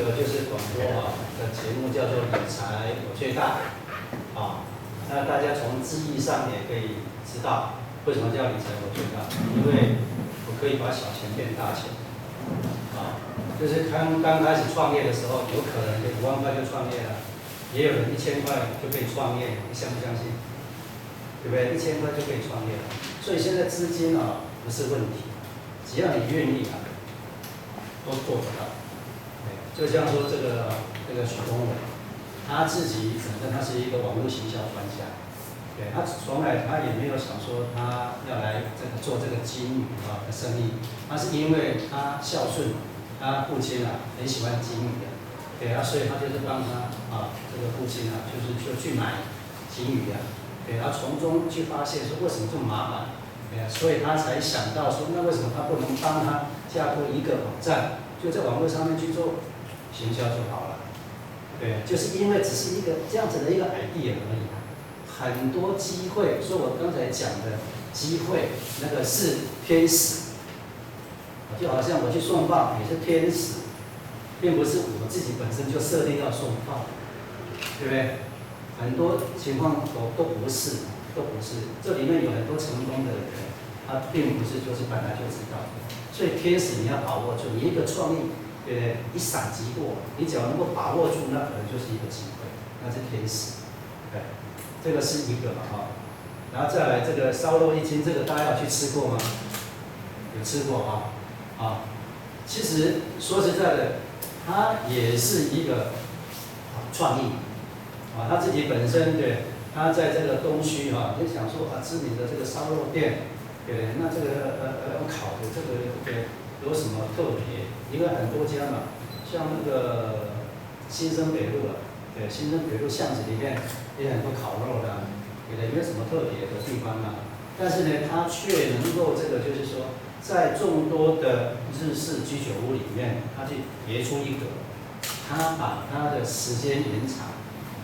这个就是广播的节目叫做理财有最大那大家从字义上也可以知道为什么叫理财有最大，因为我可以把小钱变大钱就是刚开始创业的时候，有可能就5万块就创业了，也有人1000块就可以创业，你相不相信？对不对？1000块就可以创业了，所以现在资金不是问题，只要你愿意都做得到。就像说这个许宗伟，他自己本身他是一个网络行销专家，他从来他也没有想说他要来做这个金鱼的生意，他是因为他孝顺他父亲很喜欢金鱼所以他就是帮他这个父亲就去买金鱼他从中去发现说为什么这么麻烦，所以他才想到说那为什么他不能帮他架构一个网站，就在网络上面去做行销就好了，就是因为只是一个这样子的一个 idea 而已，很多机会，所以我刚才讲的机会，那个是天使，就好像我去送报也是天使，并不是我自己本身就设定要送报，对不对？很多情况都不是，这里面有很多成功的人，他并不是就是本来就知道，所以天使你要把握住，你一个创意。一闪即过，你只要能够把握住，那可能就是一个机会，那是天使，这个是一个然后再来这个烧肉1斤，这个大家有去吃过吗？有吃过其实说实在的，它也是一个创意他自己本身他在这个东区就想说知名的这个烧肉店，那这个烤的这个有什么特别？因为很多家嘛，像那个新生北路新生北路巷子里面也很多烤肉的没有什么特别的地方但是呢，它却能够这个就是说，在众多的日式居酒屋里面，它去别出一格，它把它的时间延长，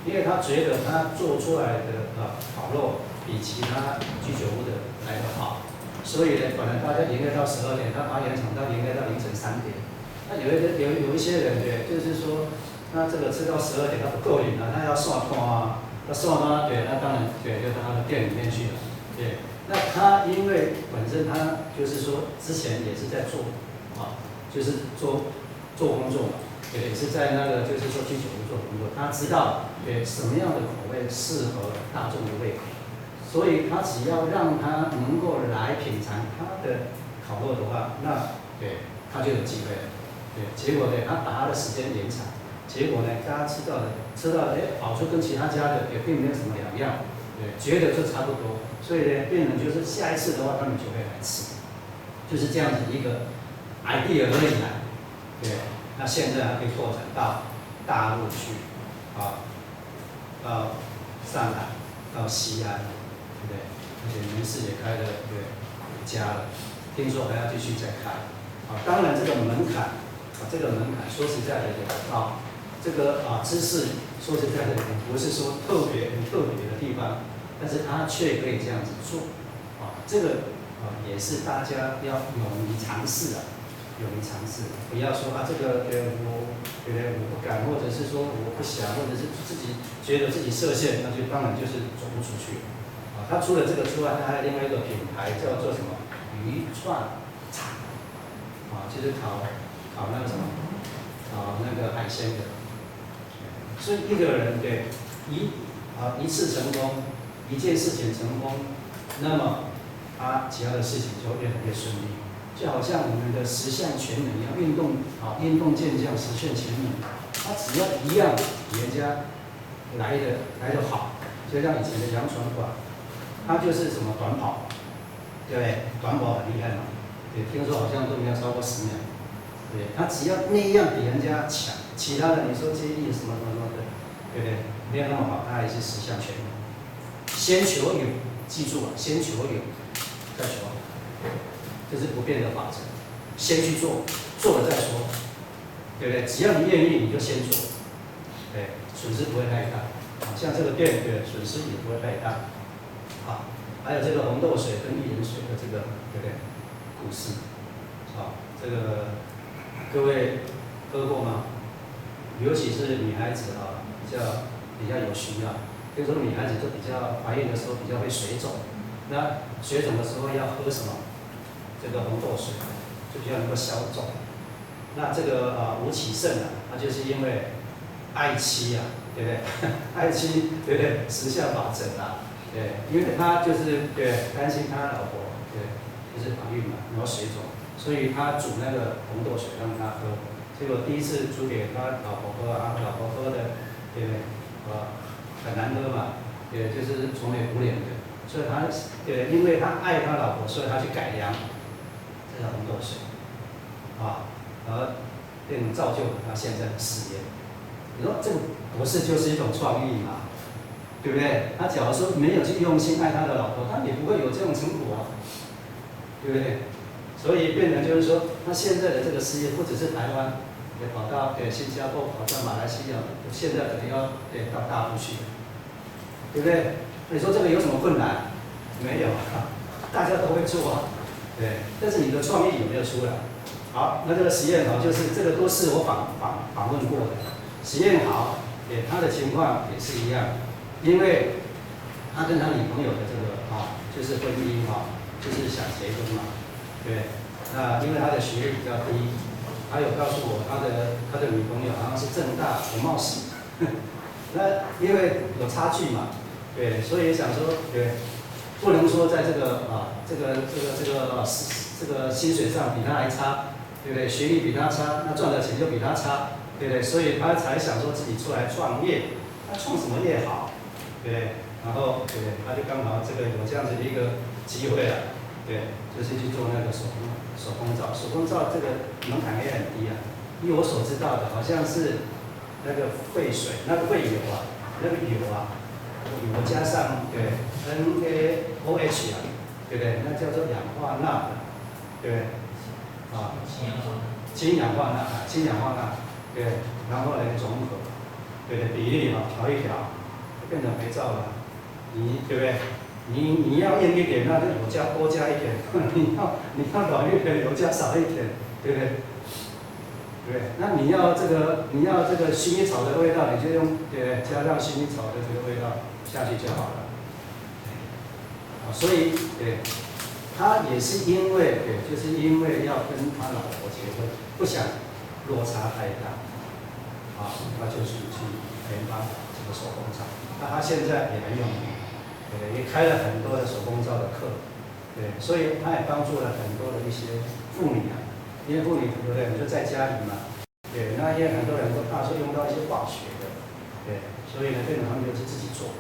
因为他觉得他做出来的烤肉比其他居酒屋的来得好。所以呢，本来大家营业到12点，他把延长到营业到凌晨3点。那有一些人就是说，那这个吃到12点他不够瘾他要刷单那刷单那当然就到他的店里面去了。那他因为本身他就是说之前也是在做就是做工作嘛，也是在那个就是说居酒屋做工作，他知道什么样的口味适合大众的胃口。所以他只要让他能够来品尝他的烤肉的话，那他就有机会了。结果他把他的时间延长，结果大家吃到的好处跟其他家的也并没有什么两样，觉得就差不多。所以变成就是下一次的话，他们就会来吃，就是这样子一个 idea 而已那现在还可以拓展到大陆去到上海，到西安。而且门市也开了5家了，听说还要继续再开。当然这个门槛，说实在的这个知识说实在的不是说很特别的地方，但是它却可以这样子做。这个也是大家要勇于尝试不要说这个我不敢，或者是说我不想，或者是自己觉得自己设限，那就当然就是走不出去。他除了这个之外，他还有另外一个品牌叫做什么渔串厂就是烤那个什么烤那个海鲜的。所以一个人一次成功，一件事情成功，那么他其他的事情就越来越顺利。就好像我们的10项全能一样，运动健将10项全能，他只要一样比人家来得好，就像以前的杨传广。他就是什么短跑，对不对？短跑很厉害嘛，听说好像都没有超过10秒。他只要那样比人家强，其他的你说接力什么的，对不对？没有那么好，他还是10项全能。先求有，记住先求有，再求好，这是不变的法则。先去做，做了再说，对不对？只要你愿意，你就先做，损失不会太大。像这个店，损失也不会太大。还有这个红豆水跟薏仁水的这个故事，这个各位喝过吗？尤其是女孩子啊，比较有需要。比如说女孩子就比较怀孕的时候比较会水肿，那水肿的时候要喝什么？这个红豆水，就比较能够消肿。那这个吴启胜啊，他就是因为爱妻啊，对不对？爱妻，对不对？时下法则啊，对，因为他就是对担心他老婆，对，就是怀孕嘛，然后水肿，所以他煮那个红豆水让他喝。结果第一次煮给他老婆喝啊，他老婆喝的，对不对？很难喝嘛，也就是愁眉苦脸的，所以他因为他爱他老婆，所以他去改良这个红豆水，而变造就了他现在的事业。你说这个不是就是一种创意嘛，对不对？他假如说没有去用心爱他的老婆，他也不会有这种成果啊，对不对？所以变成就是说，他现在的这个事业不只是台湾，也跑到新加坡，跑到马来西亚，现在可能要到大陆去。对不对？你说这个有什么困难？没有，大家都会做啊。对，但是你的创意有没有出来？好，那这个实验好，就是这个都是我访问过的。实验好，他的情况也是一样，因为他跟他女朋友的这个就是婚姻就是想结婚嘛，对。那因为他的学历比较低，他有告诉我他的女朋友好像是政大国贸系，那因为有差距嘛。对，所以想说，对，不能说在这个薪水上比他还差，对不对？学历比他差，那赚的钱就比他差，对不对？所以他才想说自己出来创业，他创什么业好，对不对？然后对，他就刚好这个有这样子的一个机会了，对，就是去做那个手工皂，手工皂这个门槛也很低啊，依我所知道的，好像是那个沸水，那个沸油啊，那个油啊。油加上NaOH 啊，对不对？那叫做氧化钠，对不对？氢氧化钠，对，然后来总和，对的比例调一调，就变成肥皂了。你对不对？你要硬一点，那就油多加一点；你要软一点，油加少一点，对不对？对，那你要这个薰衣草的味道，你就用加上薰衣草的这个味道下去就好了。所以他也是因为就是因为要跟他老婆结婚，不想落差太大，他就是去研发这个手工皂。那他现在也很有名，也开了很多的手工皂的课，所以他也帮助了很多的一些妇女啊。因为妇女对不对？你就在家里嘛，那因为很多人都怕说用到一些化学的，所以呢，变成他们就是自己做，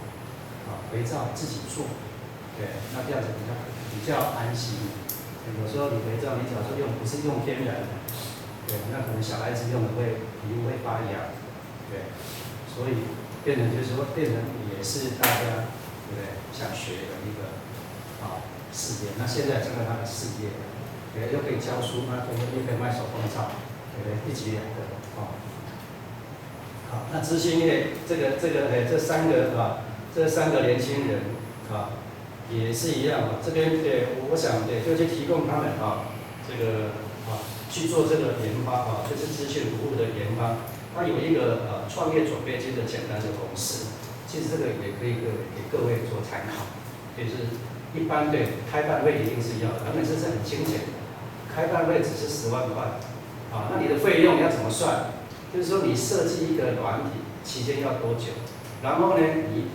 肥皂自己做，那这样子比较安心。有时候你肥皂，你假如说不是用天然的，那可能小孩子用的皮肤会发痒，所以变成就是说变成也是大家想学的一个事业。那现在成了他的事业。又可以教书，那又可以卖手工皂，一举两得好，那知心业这三个年轻人也是一样这边我想就去提供他们这个去做这个研发就是资讯服务的研发。它有一个创业准备金的简单的公式，其实这个也可以给各位做参考。就是一般开办费一定是要的，他们这是很精简的。开办费只是10万块，那你的费用要怎么算？就是说你设计一个软体期间要多久，然后呢，你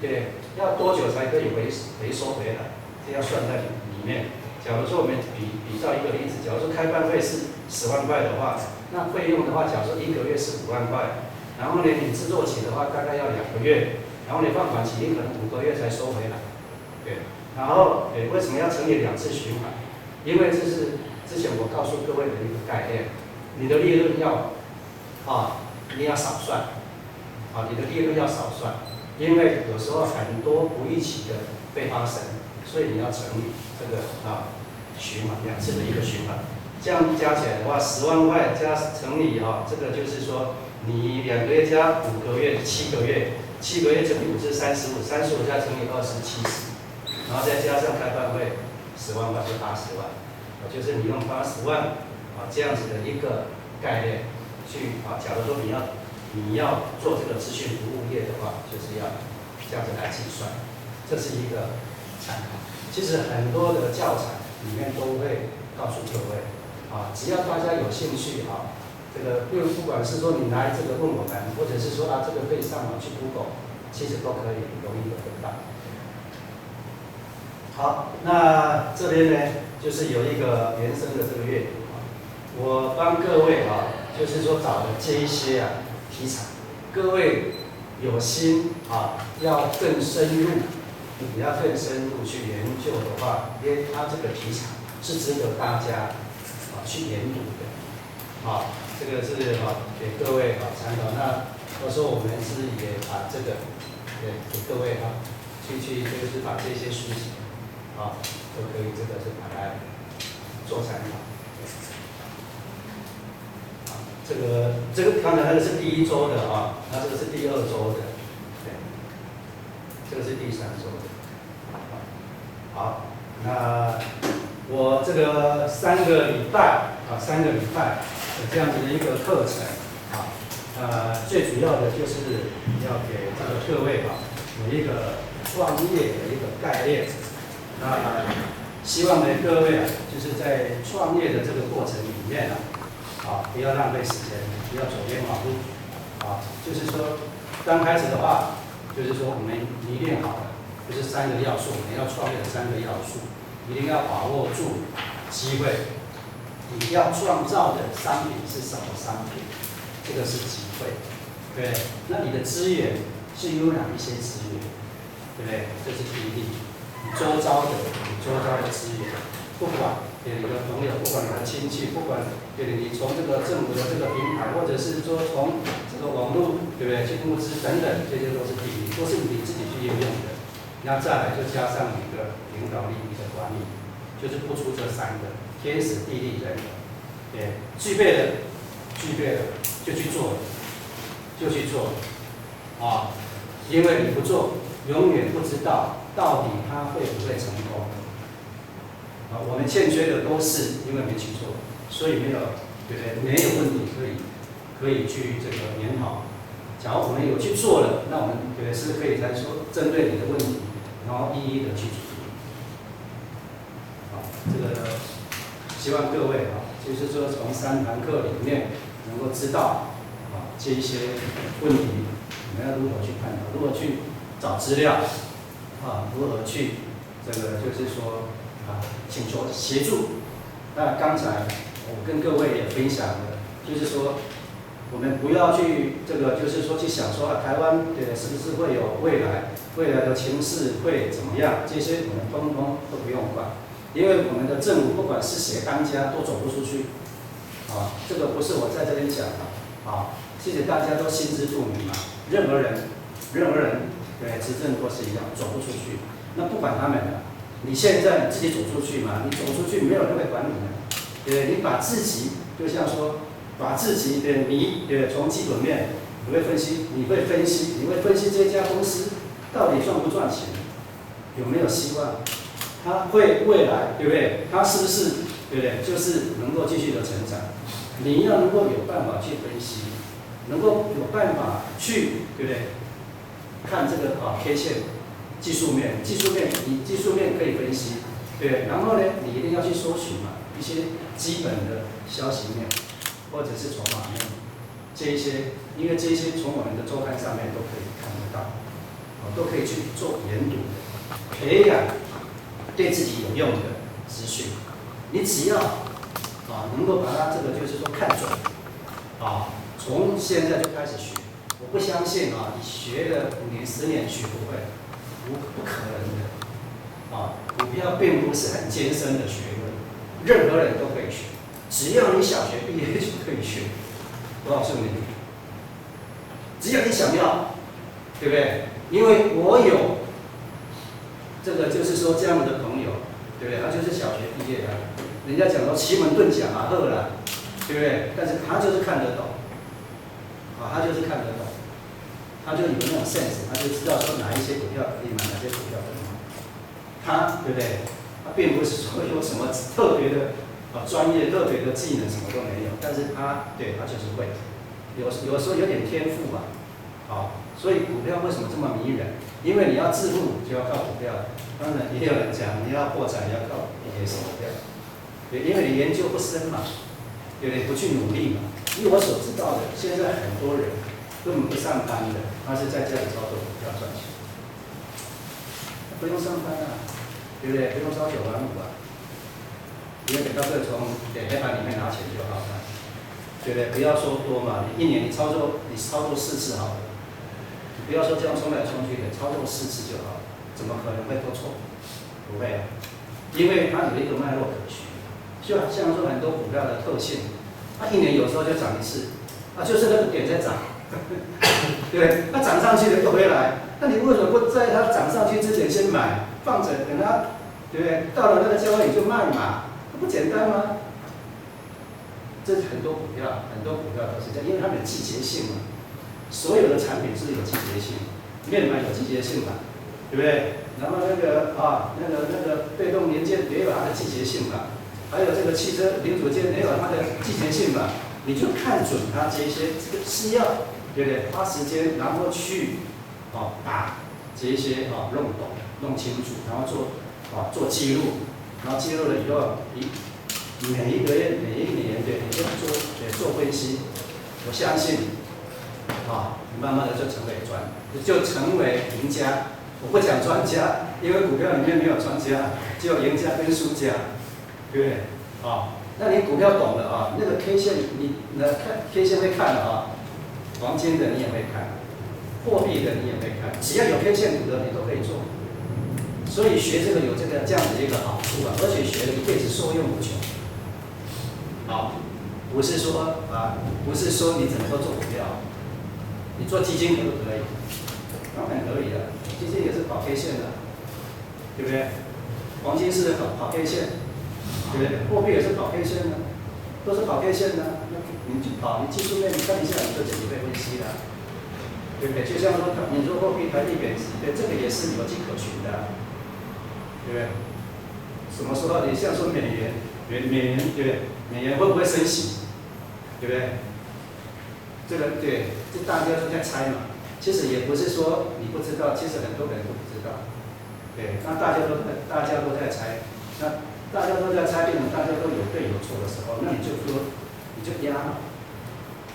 要多久才可以回收回来，这要算在里面。假如说我们比照一个例子，假如说开办费是10万块的话，那费用的话，假如说1个月是5万块，然后呢，你制作期的话大概要2个月，然后你放款期你可能5个月才收回来，然后为什么要乘以2次循环？因为这是之前我告诉各位的一个概念，你的利润要一定要少算，你的利润要少算，因为有时候很多不预期的会发生，所以你要乘以这个循环2次的一个循环，这样加起来的话，10万块加乘以这个就是说你2个月加5个月7个月，7个月乘以5是35，35加乘以2是70，然后再加上开办费10万块就80万。就是你用80万这样子的一个概念去假如说你要你要做这个资讯服务业的话，就是要这样子来计算，这是一个参考。其实很多的教材里面都会告诉各位，只要大家有兴趣这个不管是说你来这个问我们，或者是说这个可以上网去 Google， 其实都可以容易的得到。好，那这边呢，就是有一个原生的这个阅读我帮各位就是说找的这一些题材，各位有心要更深入，你要更深入去研究的话，因为它这个题材是值得大家去研读的这个是给各位参考。那到时候我们是也把这个给各位就是把这些书籍都可以这个是把它做参考。这个刚才那个是第1周的那这个是第2周的，对，这个是第3周的。好，那我这个3个礼拜有这样子的一个课程最主要的就是要给这个各位有一个创业的一个概念。那希望呢各位就是在创业的这个过程里面不要浪费时间，不要走冤枉路就是说刚开始的话，就是说我们拟定好了，就是3个要素，我们要创业的3个要素，一定要把握住机会。你要创造的商品是什么商品？这个是机会，对不对？那你的资源是有哪一些资源？对不对？这是第一。你周遭的资源，不管你的朋友，不管你的亲戚，不管你从这个政府的这个平台，或者是说从这个网络，对不对？去募资等等，这些都是第一，都是你自己去应用的。那再来就加上你的领导力、你的管理，就是不出这3个。天时地利人和，对，具备了就去做，因为你不做，永远不知道到底它会不会成功。我们欠缺的都是因为没去做，所以没有，对不对？没有问题可以去这个研讨。假如我们有去做了，那我们对是可以来说针对你的问题，然后一一的去处理。这个。希望各位就是说从3堂课里面能够知道这一些问题，你们要如何去探讨，如何去找资料如何去这个就是说请求协助。那刚才我跟各位也分享了，就是说我们不要去这个就是说去想说台湾是不是会有未来的情势会怎么样，这些我们通通都不用管。因为我们的政府不管是谁当家都走不出去，这个不是我在这边讲的，其实大家都心知肚明嘛。任何人对执政都是一样，走不出去。那不管他们了，你现在你自己走出去嘛，你走出去没有人会管你的，对，你把自己就像说把自己你从基本面你会分析这家公司到底赚不赚钱，有没有希望。它会未来，对不对？它是不是，对不对？就是能够继续的成长。你要能够有办法去分析，能够有办法去，对不对？看这个K线技术面，你技术面可以分析，对。然后呢，你一定要去搜寻一些基本的消息面，或者是筹码面，这一些，因为这一些从我们的周刊上面都可以看得到，都可以去做研读，培养。对自己有用的资讯，你只要能够把它这个就是说看准从现在就开始学。我不相信你学了5年10年学不会，不可能的股票并不是很艰深的学问，任何人都可以学，只要你小学毕业就可以学。我告诉你，只要你想要，对不对？因为我有。这个就是说这样的朋友，对不对？他就是小学毕业的，人家讲说奇门遁甲赫然，对不对？但是他就是看得懂，他就是看得懂，他就有那种 sense， 他就知道说哪一些股票可以买，哪些股票不能买。他对不对？他并不是说有什么特别的专业、特别的技能，什么都没有，但是他就是会，有时候有点天赋吧，所以股票为什么这么迷人？因为你要致富就要靠股票，当然也有人讲你要破产也要靠也是股票，对，因为你研究不深嘛，对不对？不去努力嘛。以我所知道的，现在很多人根本不上班的，他是在家里操作股票赚钱，不用上班啊，对不对？不用朝9晚5啊，因为到这从黑盘里面拿钱就好了，对不对？不要说多嘛，你一年你操作4次好了，你不要说这样冲来冲去的，操作4次就好了，怎么可能会都错？不会啊，因为它有一个脉络可循，就像说很多股票的特性。它一年有时候就涨1次，就是那个点在涨，对，它涨上去了又回来，那你为什么不在它涨上去之前先买，放着等它，对不对？到了那个价位你就卖嘛，不简单吗？这是很多股票都是这样，因为它们有季节性嘛，所有的产品是有季节性，面板有季节性嘛，对不对？然后那个被动元件也有它的季节性嘛。还有这个汽车零组件也有它的季节性嘛，你就看准它这些，这个是要对不对？花时间然后去把这些弄懂、弄清楚，然后做记录，然后记录了以后，每一个月、每一年对，你就做分析，我相信你慢慢的就成为赢家。我不讲专家，因为股票里面没有专家，只有赢家跟输家。对不对？那你股票懂了那个 K 线你看 K 线会看了黄金的你也会看，货币的你也会看，只要有 K 线图的你都可以做。所以学这个有这样子的一个好处而且学了一辈子受用无穷。不是说你只能够做股票，你做基金可不可以？当然可以的，基金也是跑 K 线的，对不对？黄金是跑 K 线。对不对？货币也是跑 K 线的，都是跑 K 线的。那你技术面你看一下，你就自己会分析了，对不对？就像说，你说货币台币贬值，对，这个也是有迹可循的，对不对？什么时候你像说美元，对不对？美元会不会升息？对不对？这个对，这大家都在猜嘛。其实也不是说你不知道，其实很多人都不知道。对，那大家都在猜，那。大家都在猜，大家都有对有错的时候，那你就压嘛，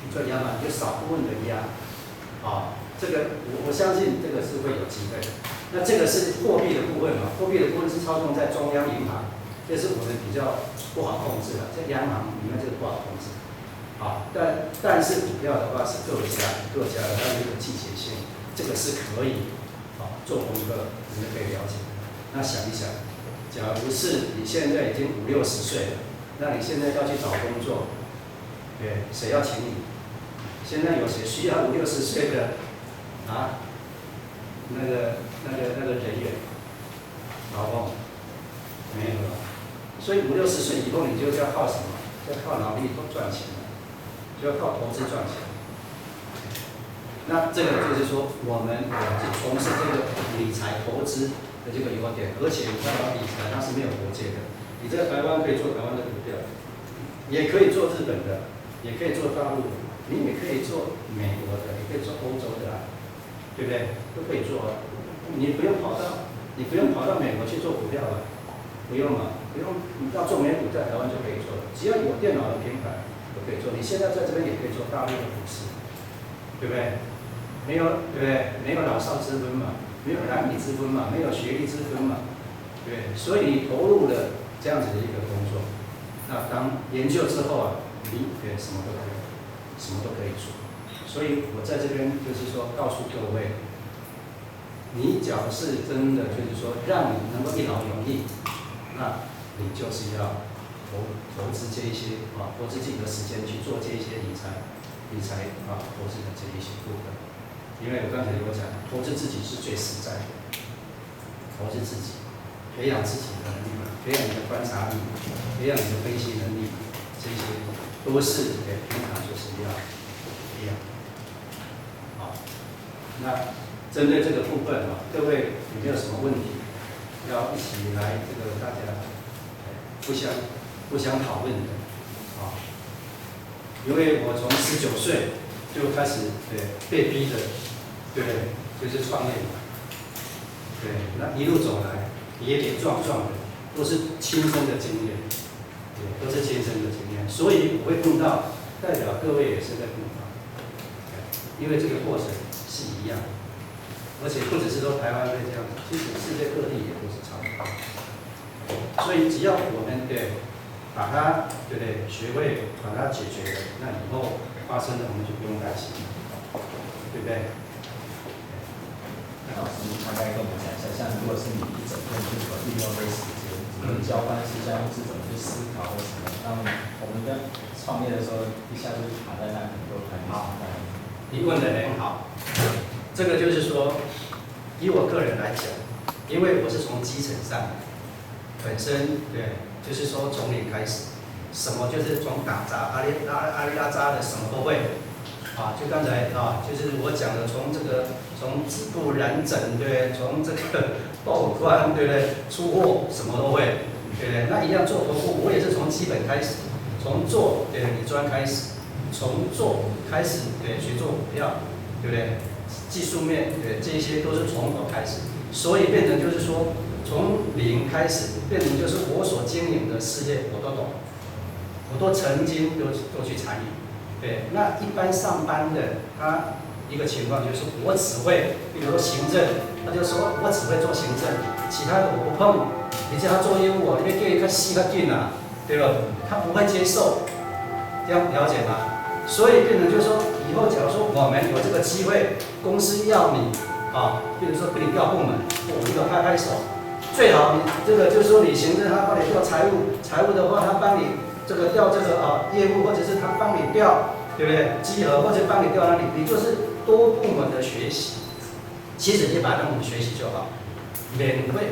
你就少部分的压，这个我相信这个是会有机会的。那这个是货币的部分嘛，货币的部分是操纵在中央银行，这是我们比较不好控制的，在央行里面这个不好控制，但是股票的话是各家的它有一个季节性，这个是可以做功课，你们可以了解。那想一想。假如是你现在已经50、60岁了，那你现在要去找工作，对，谁要请你？现在有谁需要50、60岁的那个人员？劳动没有了，所以50、60岁以后，你就要靠什么？就要靠劳力赚钱了，就要靠投资赚钱。那这个就是说，我们从事这个理财投资。这个优点，而且你看到理财它是没有国界的，你在台湾可以做台湾的股票，也可以做日本的，也可以做大陆的，你也可以做美国的，也可以做欧洲的对不对？都可以做你不用跑到美国去做股票了，不用嘛，不用，你要做美股在台湾就可以做了，只要有电脑的平台都可以做。你现在在这边也可以做大陆的股市，对不对？没有对不对？没有老少之分嘛。没有男女之分嘛，没有学历之分嘛，对，所以你投入了这样子的一个工作，那当研究之后你什么都可以做。所以我在这边就是说告诉各位，你假如是真的就是说让你能够一劳永逸，那你就是要投资这一些投资自己的时间去做这一些理财投资的这一些部分。因为我刚才有讲，投资自己是最实在的，投资自己，培养自己的能力嘛，培养你的观察力，培养你的分析能力，这些都是平常就是要培养。好，那针对这个部分各位有没有什么问题？要一起来这个大家互相讨论的因为我从19岁就开始被逼的，对不对？就是创业嘛。对，那一路走来跌跌撞撞的，都是亲身的经验，对，都是亲身的经验。所以我会碰到，代表各位也是在碰到，因为这个过程是一样的，而且不只是说台湾会这样，其实世界各地也都是差不多。所以只要我们把它对不对学会，把它解决了，那以后发生的我们就不用担心，对不对？那老师大概跟我们讲一下，像如果是你一整天去怎么运用这个时间，怎么交办事项，或是怎么去思考或什么，那我们在创业的时候一下就卡在那，很多还没好。你问的很好，这个就是说，以我个人来讲，因为我是从基层上来，本身就是说从零开始，什么就是从打杂阿里拉扎的什么都会。就刚才就是我讲的，从织布染整，对不对？从这个报关，对不对？出货什么都会，对不对？那一样做头部，我也是从基本开始，从做理专开始，从做开始学做股票，对不对？技术面这些都是从头开始，所以变成就是说从零开始，变成就是我所经营的事业我都懂，我都曾经都去参与。对，那一般上班的他一个情况就是我只会，比如说行政，他就说我只会做行政，其他的我不碰。你叫他做业务，你要叫他细他紧啊，对吧？他不会接受，这样了解吗？所以变成就是说，以后假如说我们有这个机会，公司要你比如说给你调部门，我们就拍拍手。最好你这个就是说你行政他帮你调财务，财务的话他帮你。这个调这个业务，或者是他帮你调，对不对？稽核或者帮你调哪里，你就是多部门的学习。其实你把它当学习就好，免费，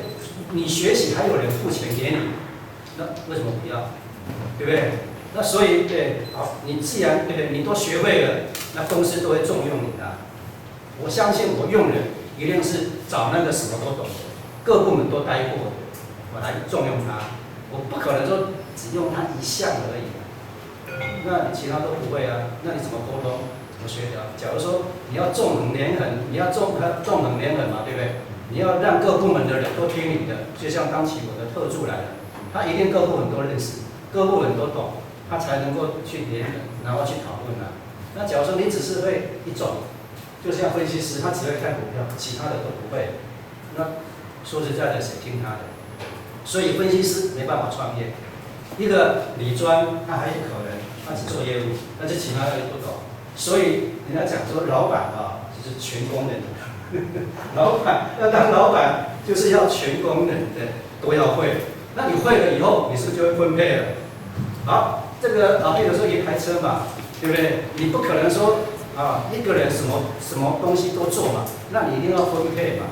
你学习还有人付钱给你，那为什么不要？对不对？那所以好，你既然你都学会了，那公司都会重用你的。我相信我用人一定是找那个什么都懂的，各部门都待过的，我来重用他。我不可能说只用它一项而已，那你其他都不会啊？那你怎么沟通？怎么协调？假如说你要纵横联横，你要纵横联横嘛，对不对？你要让各部门的人都听你的，就像当期我的特助来了，他一定各部门都认识，各部门都懂，他才能够去联合，然后去讨论啊。那假如说你只是会一种，就像分析师，他只会看股票，其他的都不会，那说实在的，谁听他的？所以分析师没办法创业，一个理专他还有可能，他只做业务，但是其他的不懂。所以人家讲说，老板就是全功能的，老板要当老板就是要全功能的都要会。那你会了以后，你是不是就会分配了？好，这个比如说一台车嘛，对不对？你不可能说一个人什么东西都做嘛，那你一定要分配嘛。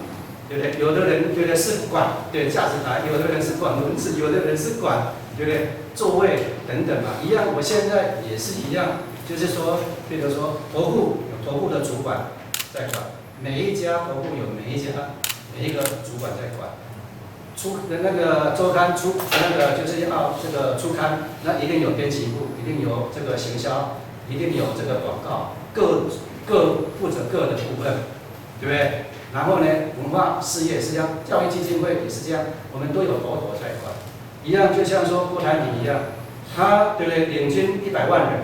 对不对？有的人对不对是管驾驶台，有的人是管轮子，有的人是管对不对座位等等嘛，一样。我现在也是一样，就是说，比如说投顾有投顾的主管在管，每一家投顾有每一个主管在管。那个周刊那个就是要这个出刊，那一定有编辑部，一定有这个行销，一定有这个广告，各负责各的部分，对不对？然后呢，文化事业是这样，教育基金会也是这样，我们都有头在管，一样就像说郭台铭一样，他对不对领军100万人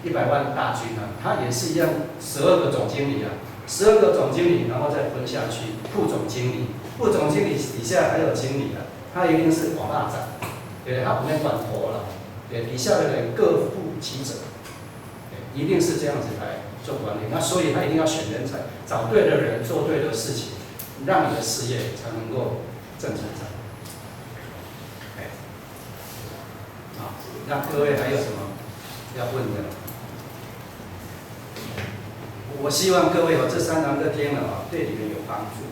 ，100万大军啊，他也是一样，12个总经理啊，12个总经理，然后再分下去，副总经理底下还有经理啊，他一定是王大长，对，他不能管头了，对，底下的人各负其责，对，一定是这样子来做管理，那所以他一定要选人才，找对的人做对的事情，让你的事业才能够正成长。那各位还有什么要问的？我希望各位这3堂课听了对你们有帮助，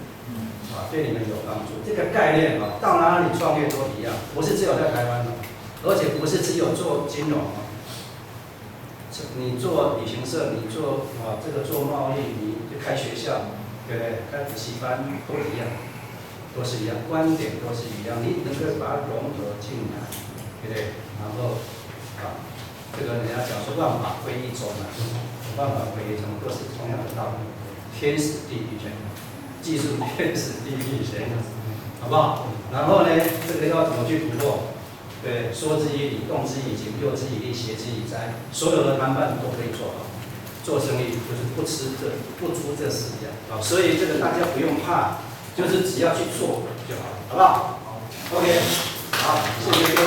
对你们有帮助。这个概念到哪里创业都一样，不是只有在台湾而且不是只有做金融你做旅行社，你做这个做贸易，你就开学校，对不对？开补习班都一样，都是一样，观点都是一样，你能够把它融合进来，对不对？然后这个人家讲说万法归一宗啊，万法归一宗都是同样的道理，天时地利人和，记住天时地利人和，好不好？然后呢，这个要怎么去突破？对，说之以理，动之以情，诱之以利，挟之以财，所有的谈判都可以做好。做生意就是不出这4样啊，所以这个大家不用怕，就是只要去做就好了，好不好？OK，好，谢谢各位。